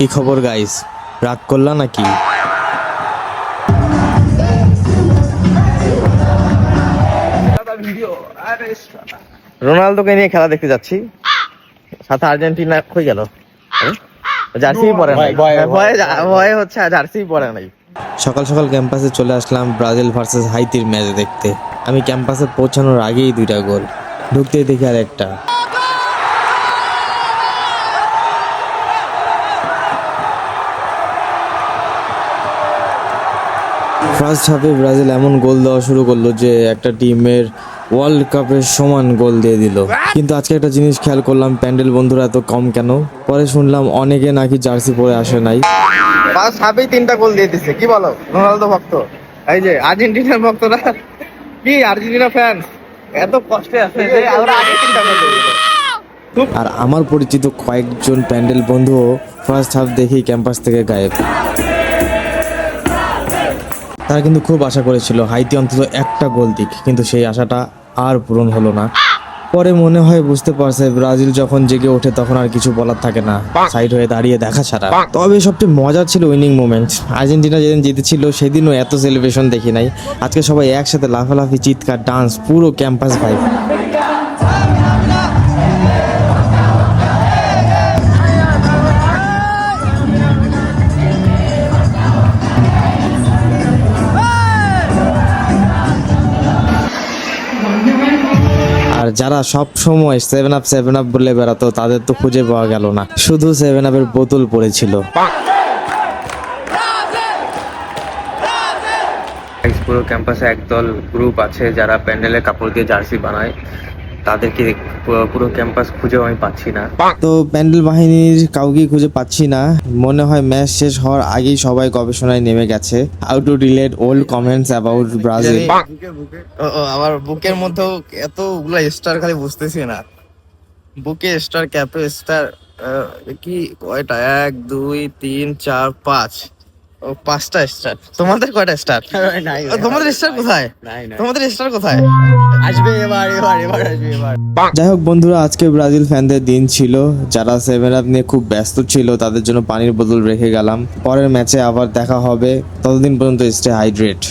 কি খবর গাইস, রাগ করলা নাকি? রোনালদোকে নিয়ে খেলা দেখতে যাচ্ছি, সাথে আর্জেন্টিনা কই গেল? জার্সি পরে নাই, ভয়ে হচ্ছে জার্সি পরে নাই। সকাল সকাল ক্যাম্পাসে চলে আসলাম ব্রাজিল ভার্সেস হাইতির ম্যাচ দেখতে। আমি ক্যাম্পাসে পৌঁছানোর আগেই 2টা গোল, ঢুকতেই দেখি আর একটা। ফার্স্ট হাফে ব্রাজিল এমন গোল দেওয়া শুরু করলো যে একটা টিমের ওয়ার্ল্ড কাপের সমান গোল দিয়ে দিল। কিন্তু আজকে একটা জিনিস খেয়াল করলাম, প্যান্ডেল বন্ধুরা এত কম কেন? পরে শুনলাম অনেকে নাকি জার্সি পরে আসে নাই। ফার্স্ট হাফেই 3টা গোল দিয়ে দিচ্ছে। কি বলো রোনালদো ভক্ত? এই যে আর্জেন্টিনার ভক্তরা, কি আর্জেন্টিনা ফ্যান এত কষ্টে আছে যে আমরা আগে 3টা গোল দিয়ে দিল। আর আমার পরিচিত কয়েকজন প্যান্ডেল বন্ধুও ফার্স্ট হাফ দেখেই ক্যাম্পাস থেকে গায়েব। তারা কিন্তু খুব আশা করেছিল হাইতি অন্তত একটা গোল দিক, কিন্তু সেই আশাটা আর পূরণ হলো না। পরে মনে হয় বুঝতে পারছে ব্রাজিল যখন জেগে ওঠে তখন আর কিছু বলার থাকে না, সাইড হয়ে দাঁড়িয়ে দেখা ছাড়া। তবে সবচেয়ে মজার ছিল উইনিং মোমেন্ট। আর্জেন্টিনা যেদিন জিতেছিল সেদিনও এত সেলিব্রেশন দেখি নাই। আজকে সবাই একসাথে লাফালাফি, চিৎকার, ডান্স, পুরো ক্যাম্পাস ভাইব। আর যারা সব সময় 7 আপ বলে বেড়াতো তাদের তো খুঁজে পাওয়া গেল না, শুধু 7 আপের বোতল পড়েছিল। পুরো ক্যাম্পাসে একদল গ্রুপ আছে যারা প্যান্ডেলে কাপড় দিয়ে জার্সি বানায়। তাদেরকে পুরো ক্যাম্পাস খুঁজেও আমি পাচ্ছি না। তো প্যান্ডেল বাহিনীর কাউকেই খুঁজে পাচ্ছি না। মনে হয় ম্যাচ শেষ হওয়ার আগেই সবাই গবেষণায় নেমে গেছে, how to delete old comments about Brazil. আমার বুকের মধ্যেও এতগুলো স্টার, খালি বুঝতেছি না। বুকে স্টার, ক্যাপে স্টার, কি কয়টা? 1 2 3 4 5, 5টা স্টার। তোমাদের কয়টা স্টার? তোমাদের স্টার কোথায়? তোমাদের স্টার কোথায়? আসবে এবার আসবে এবার। যাই হোক বন্ধুরা, আজকে ব্রাজিল ফ্যানদের দিন ছিল। যারা 7 আপ নিয়ে খুব ব্যস্ত ছিল তাদের জন্য পানির বোতল রেখে গেলাম। পরের ম্যাচে আবার দেখা হবে, ততদিন পর্যন্ত স্টে হাইড্রেট।